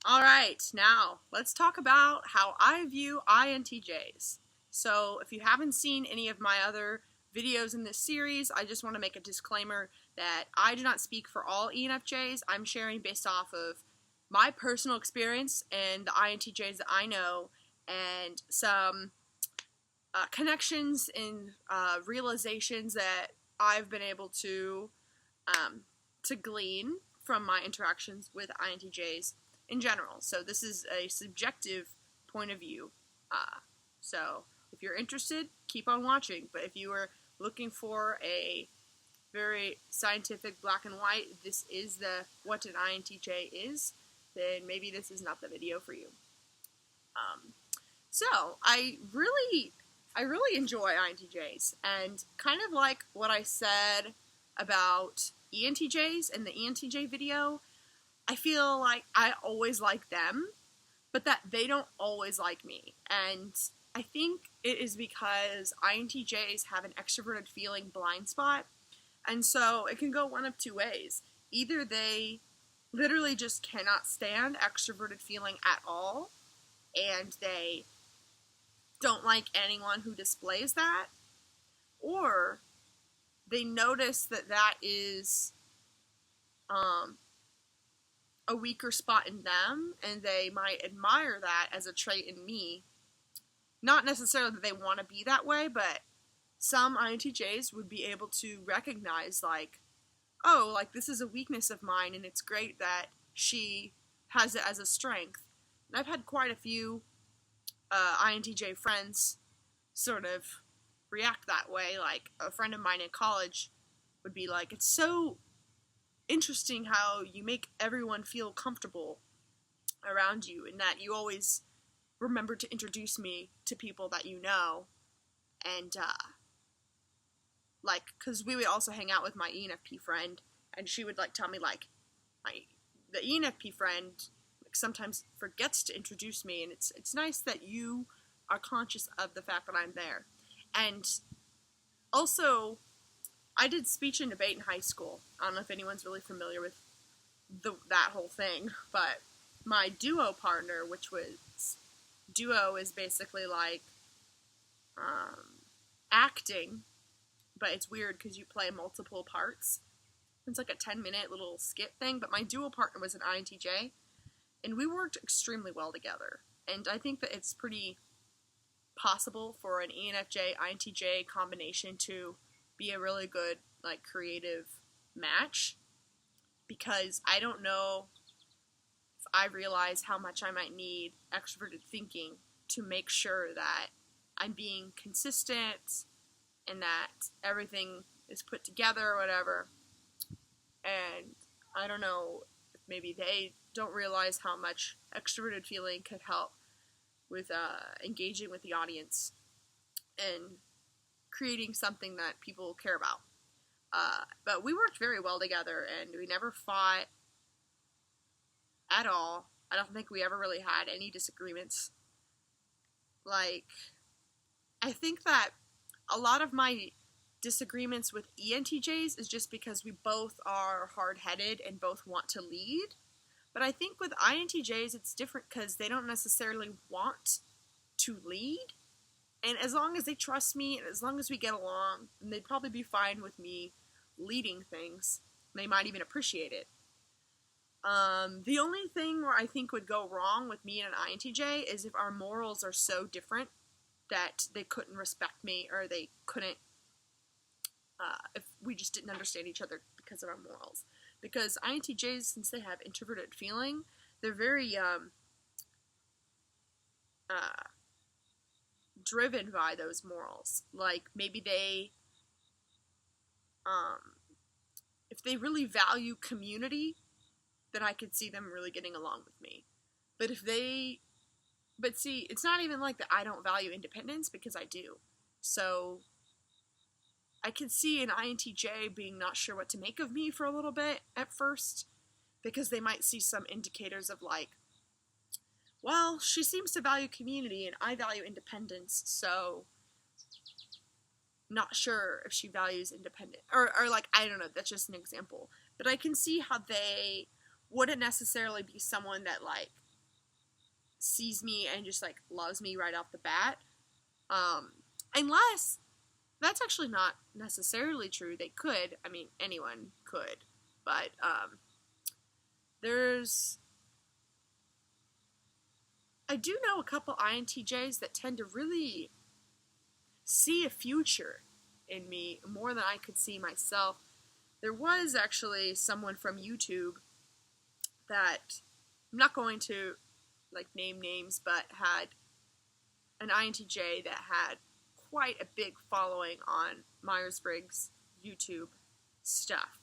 Alright, now let's talk about how I view INTJs. So, if you haven't seen any of my other videos in this series, I just want to make a disclaimer that I do not speak for all ENFJs. I'm sharing based off of my personal experience and the INTJs that I know, and some connections and realizations that I've been able to glean from my interactions with INTJs in general. So this is a subjective point of view. So if you're interested, keep on watching. But if you are looking for a very scientific black and white, this is what an INTJ is, then maybe this is not the video for you. So I really enjoy INTJs, and kind of like what I said about ENTJs in the ENTJ video, I feel like I always like them, but that they don't always like me. And I think it is because INTJs have an extroverted feeling blind spot, and so it can go one of two ways. Either they literally just cannot stand extroverted feeling at all, and they don't like anyone who displays that, or they notice that that is a weaker spot in them, and they might admire that as a trait in me. Not necessarily that they want to be that way, but some INTJs would be able to recognize, like, oh, like, this is a weakness of mine, and it's great that she has it as a strength. And I've had quite a few INTJ friends sort of react that way. Like, a friend of mine in college would be like, it's so interesting how you make everyone feel comfortable around you, and that you always remember to introduce me to people that you know. And like, because we would also hang out with my ENFP friend, and she would like tell me, like, the ENFP friend sometimes forgets to introduce me, and it's nice that you are conscious of the fact that I'm there. And also, I did speech and debate in high school. I don't know if anyone's really familiar with that whole thing, but my duo partner, duo is basically like acting, but it's weird because you play multiple parts. It's like a 10-minute little skit thing, but my duo partner was an INTJ, and we worked extremely well together. And I think that it's pretty possible for an ENFJ INTJ combination to be a really good, like, creative match, because I don't know if I realize how much I might need extroverted thinking to make sure that I'm being consistent and that everything is put together or whatever. And I don't know if maybe they don't realize how much extroverted feeling could help with engaging with the audience and creating something that people care about. But we worked very well together, and we never fought at all. I don't think we ever really had any disagreements. Like, I think that a lot of my disagreements with ENTJs is just because we both are hard-headed and both want to lead. But I think with INTJs it's different because they don't necessarily want to lead. And as long as they trust me, and as long as we get along, then they'd probably be fine with me leading things. They might even appreciate it. The only thing where I think would go wrong with me and an INTJ is if our morals are so different that they couldn't respect me, or they couldn't, if we just didn't understand each other because of our morals. Because INTJs, since they have introverted feeling, they're very driven by those morals. Like, maybe they, if they really value community, then I could see them really getting along with me. But see, it's not even like that I don't value independence, because I do. So I could see an INTJ being not sure what to make of me for a little bit at first, because they might see some indicators of, like, well, she seems to value community and I value independence, so not sure if she values independence. Or like, I don't know, that's just an example. But I can see how they wouldn't necessarily be someone that, like, sees me and just, like, loves me right off the bat. Unless, that's actually not necessarily true. They could. I mean, anyone could. But, I do know a couple INTJs that tend to really see a future in me more than I could see myself. There was actually someone from YouTube that, I'm not going to, like, name names, but had an INTJ that had quite a big following on Myers-Briggs YouTube stuff.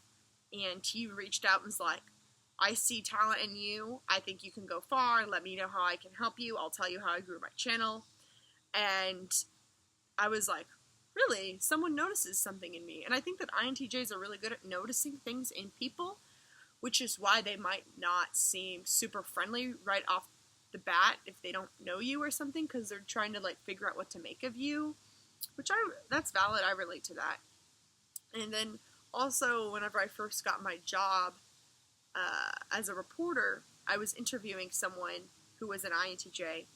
And he reached out and was like, I see talent in you. I think you can go far. Let me know how I can help you. I'll tell you how I grew my channel. And I was like, really? Someone notices something in me. And I think that INTJs are really good at noticing things in people, which is why they might not seem super friendly right off the bat if they don't know you or something, because they're trying to, like, figure out what to make of you, which that's valid. I relate to that. And then also, whenever I first got my job as a reporter, I was interviewing someone who was an INTJ,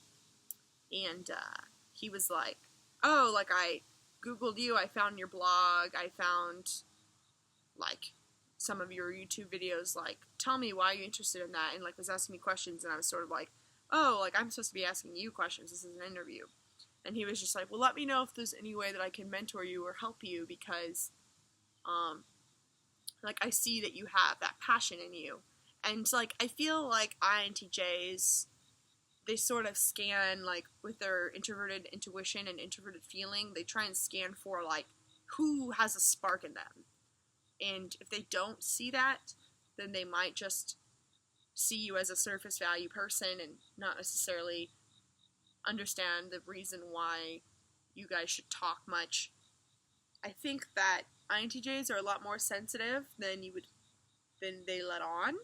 and he was like, oh, like, I Googled you, I found your blog, I found, like, some of your YouTube videos, like, tell me why you're interested in that, and, like, was asking me questions, and I was sort of like, oh, like, I'm supposed to be asking you questions, this is an interview. And he was just like, well, let me know if there's any way that I can mentor you or help you, because, like, I see that you have that passion in you. And, like, I feel like INTJs, they sort of scan, like, with their introverted intuition and introverted feeling, they try and scan for, like, who has a spark in them. And if they don't see that, then they might just see you as a surface value person and not necessarily understand the reason why you guys should talk much. I think that INTJs are a lot more sensitive than they let on.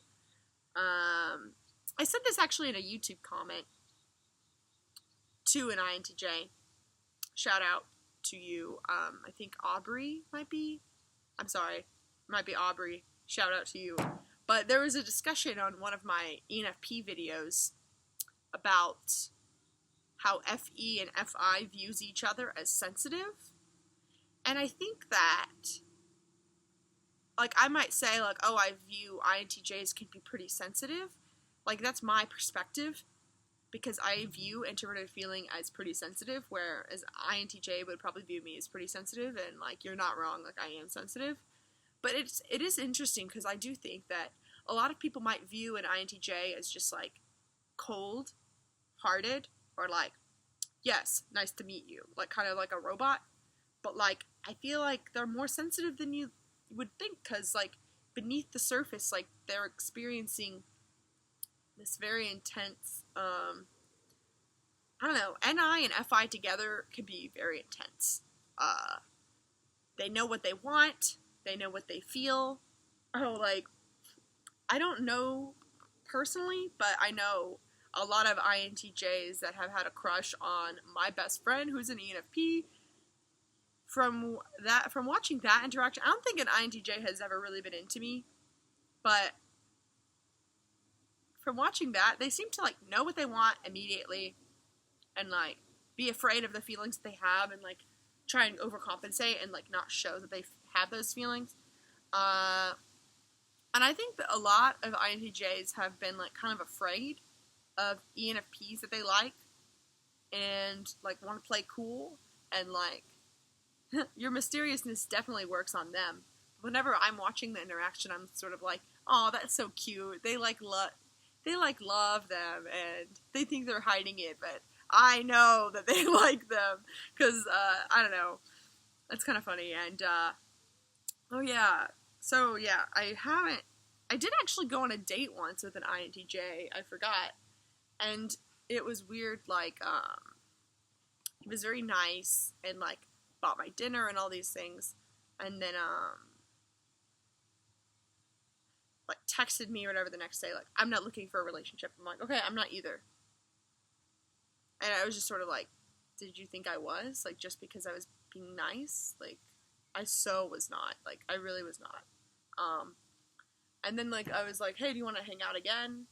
I said this actually in a YouTube comment to an INTJ. Shout out to you. I think Aubrey might be Aubrey. Shout out to you. But there was a discussion on one of my ENFP videos about how FE and FI views each other as sensitive. And I think that, like, I might say, like, oh, I view INTJs can be pretty sensitive. Like, that's my perspective, because I view introverted feeling as pretty sensitive, whereas INTJ would probably view me as pretty sensitive, and, like, you're not wrong, like, I am sensitive. But it is interesting, because I do think that a lot of people might view an INTJ as just, like, cold-hearted, or, like, yes, nice to meet you, like, kind of like a robot. But, like, I feel like they're more sensitive than you would think, because, like, beneath the surface, like, they're experiencing this very intense, I don't know, NI and FI together can be very intense. They know what they want, they know what they feel. Oh, like, I don't know personally, but I know a lot of INTJs that have had a crush on my best friend, who's an ENFP. From watching that interaction, I don't think an INTJ has ever really been into me, but from watching that, they seem to, like, know what they want immediately, and, like, be afraid of the feelings that they have, and, like, try and overcompensate, and, like, not show that they have those feelings. And I think that a lot of INTJs have been, like, kind of afraid of ENFPs that they like, and, like, want to play cool, and, like, your mysteriousness definitely works on them. Whenever I'm watching the interaction, I'm sort of like, oh, that's so cute. They love them, and they think they're hiding it, but I know that they like them, because, I don't know, that's kind of funny. And, oh yeah, so yeah, I did actually go on a date once with an INTJ, I forgot, and it was weird, like, he was very nice, and, like, bought my dinner and all these things, and then, like, texted me or whatever the next day, like, I'm not looking for a relationship. I'm like, okay, I'm not either. And I was just sort of like, did you think I was? Like, just because I was being nice? Like, I so was not. Like, I really was not. And then, like, I was like, hey, do you want to hang out again?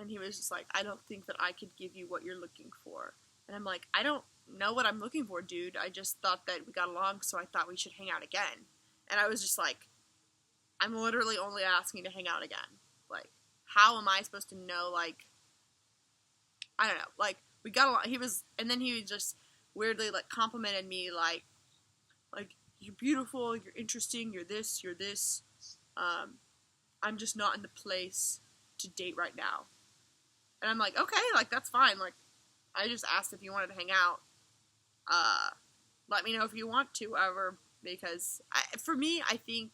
And he was just like, I don't think that I could give you what you're looking for. And I'm like, I don't know what I'm looking for, dude. I just thought that we got along, so I thought we should hang out again. And I was just like, I'm literally only asking to hang out again. Like, how am I supposed to know, like, I don't know. Like, we got along. And then he just weirdly, like, complimented me, like, you're beautiful, you're interesting, you're this. I'm just not in the place to date right now. And I'm like, okay, like, that's fine. Like, I just asked if you wanted to hang out. Let me know if you want to, however, because for me, I think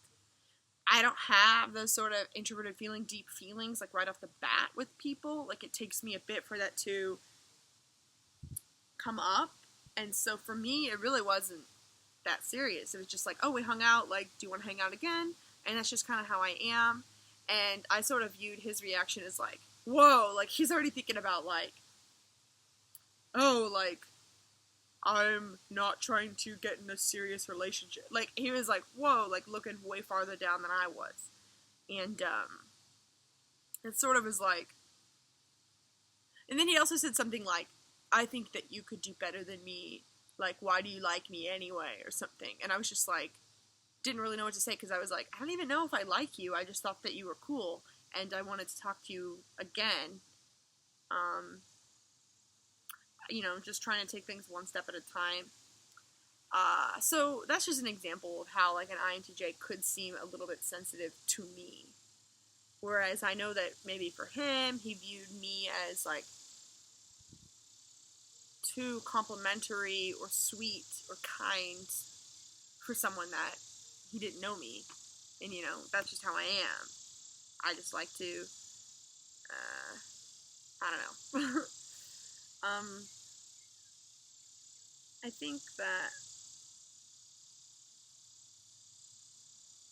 I don't have those sort of introverted deep feelings, like, right off the bat with people. Like, it takes me a bit for that to come up. And so for me, it really wasn't that serious. It was just like, oh, we hung out, like, do you want to hang out again? And that's just kind of how I am. And I sort of viewed his reaction as like, whoa, like, he's already thinking about, like, oh, like, I'm not trying to get in a serious relationship. Like, he was like, whoa, like, looking way farther down than I was. And, it sort of was like, and then he also said something like, I think that you could do better than me. Like, why do you like me anyway? Or something. And I was just like, didn't really know what to say, because I was like, I don't even know if I like you. I just thought that you were cool, and I wanted to talk to you again. You know, just trying to take things one step at a time. So that's just an example of how, like, an INTJ could seem a little bit sensitive to me. Whereas I know that maybe for him, he viewed me as, like, too complimentary or sweet or kind for someone that he didn't know me. And, you know, that's just how I am. I just like to, I don't know. I think that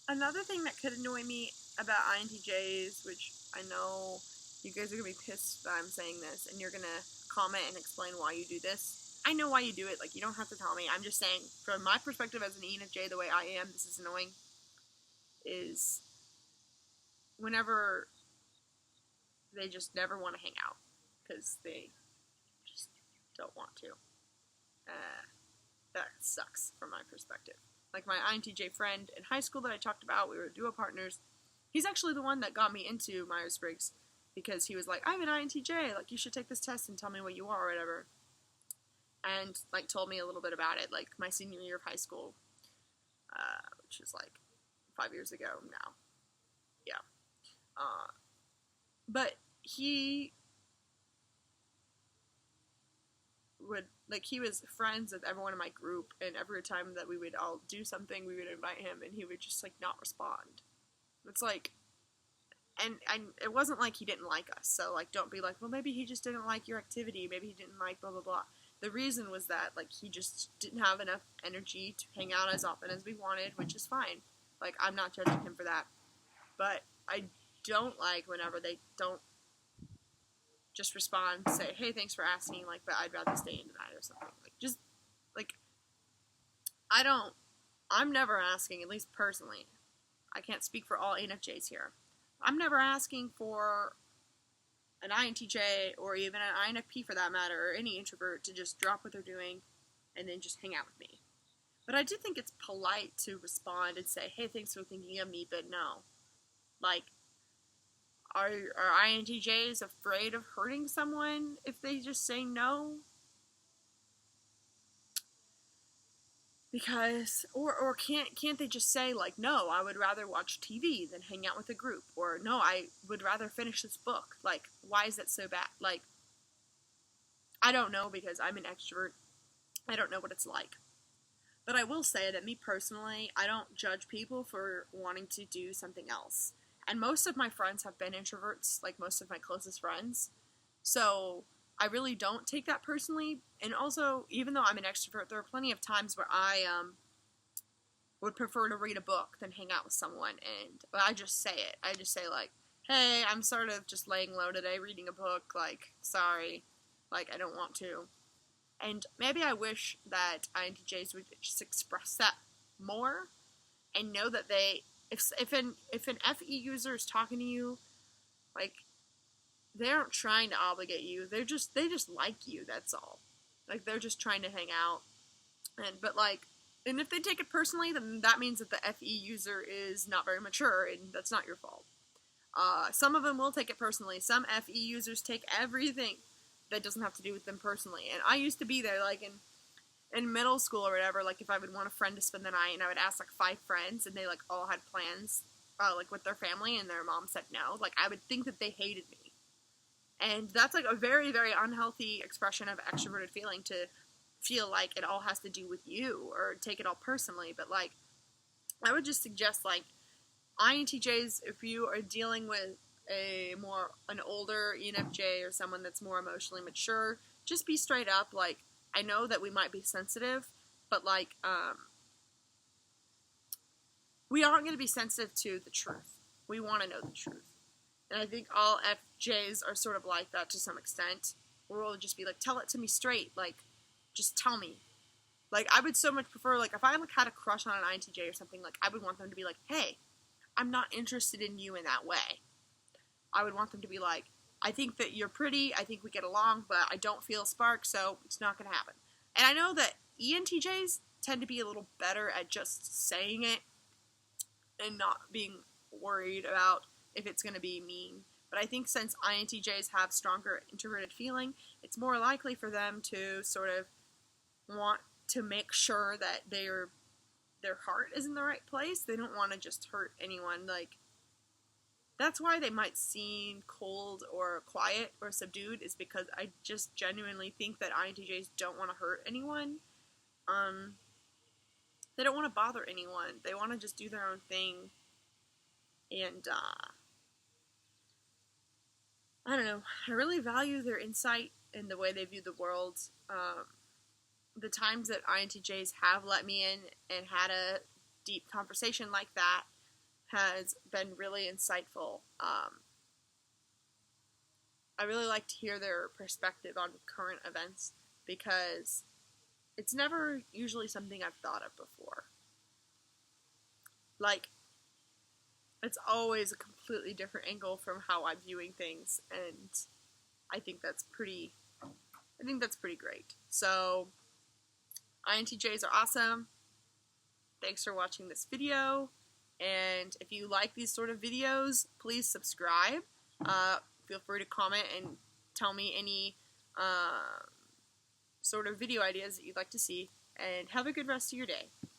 another thing that could annoy me about INTJs, which I know you guys are going to be pissed that I'm saying this, and you're going to comment and explain why you do this. I know why you do it, like, you don't have to tell me. I'm just saying, from my perspective as an ENFJ, the way I am, this is annoying, is whenever they just never want to hang out, because they just don't want to. That sucks from my perspective. Like, my INTJ friend in high school that I talked about, we were duo partners. He's actually the one that got me into Myers-Briggs, because he was like, I'm an INTJ, like, you should take this test and tell me what you are, or whatever. And, like, told me a little bit about it, like, my senior year of high school, which is, like, 5 years ago now. Yeah. But he would, like, he was friends with everyone in my group, and every time that we would all do something, we would invite him, and he would just, like, not respond. It's like, and it wasn't like he didn't like us, so, like, don't be like, well, maybe he just didn't like your activity, maybe he didn't like blah, blah, blah. The reason was that, like, he just didn't have enough energy to hang out as often as we wanted, which is fine. Like, I'm not judging him for that. But I don't like whenever they don't just respond, say, hey, thanks for asking, like, but I'd rather stay in tonight or something. Like, just, like, I'm never asking, at least personally. I can't speak for all ENFJs here. I'm never asking for an INTJ or even an INFP for that matter, or any introvert, to just drop what they're doing and then just hang out with me. But I do think it's polite to respond and say, hey, thanks for thinking of me, but no. Like, are INTJs afraid of hurting someone if they just say no? Because, or can't they just say, like, no, I would rather watch TV than hang out with a group, or no, I would rather finish this book. Like, why is that so bad? Like, I don't know, because I'm an extrovert. I don't know what it's like. But I will say that me personally, I don't judge people for wanting to do something else. And most of my friends have been introverts, like most of my closest friends. So I really don't take that personally. And also, even though I'm an extrovert, there are plenty of times where I would prefer to read a book than hang out with someone. And I just say it. I just say, like, hey, I'm sort of just laying low today reading a book. Like, sorry. Like, I don't want to. And maybe I wish that INTJs would just express that more and know that they, if an FE user is talking to you, like, they aren't trying to obligate you. They just like you. That's all. Like they're just trying to hang out. And if they take it personally, then that means that the FE user is not very mature, and that's not your fault. Some of them will take it personally. Some FE users take everything that doesn't have to do with them personally. And I used to be there, like in middle school or whatever. Like if I would want a friend to spend the night, and I would ask like 5 friends, and they like all had plans, like with their family, and their mom said no. Like I would think that they hated me, and that's like a very, very unhealthy expression of extroverted feeling, to feel like it all has to do with you or take it all personally. But like, I would just suggest like INTJs, if you are dealing with an older ENFJ or someone that's more emotionally mature, just be straight up. Like, I know that we might be sensitive, but like, we aren't going to be sensitive to the truth. We want to know the truth. And I think all FJs are sort of like that to some extent, where we'll just be like, tell it to me straight. Like, just tell me. Like, I would so much prefer, like, if I like had a crush on an INTJ or something, like, I would want them to be like, hey, I'm not interested in you in that way. I would want them to be like, I think that you're pretty, I think we get along, but I don't feel a spark, so it's not going to happen. And I know that ENTJs tend to be a little better at just saying it and not being worried about if it's going to be mean. But I think since INTJs have stronger introverted feeling, it's more likely for them to sort of want to make sure that their heart is in the right place. They don't want to just hurt anyone. Like, that's why they might seem cold or quiet or subdued, is because I just genuinely think that INTJs don't want to hurt anyone. They don't want to bother anyone. They want to just do their own thing. And, I don't know. I really value their insight and the way they view the world. The times that INTJs have let me in and had a deep conversation like that has been really insightful. I really like to hear their perspective on current events, because it's never usually something I've thought of before. Like, it's always a completely different angle from how I'm viewing things, and I think that's pretty great. So, INTJs are awesome. Thanks for watching this video, and if you like these sort of videos, please subscribe. Feel free to comment and tell me any sort of video ideas that you'd like to see, and have a good rest of your day.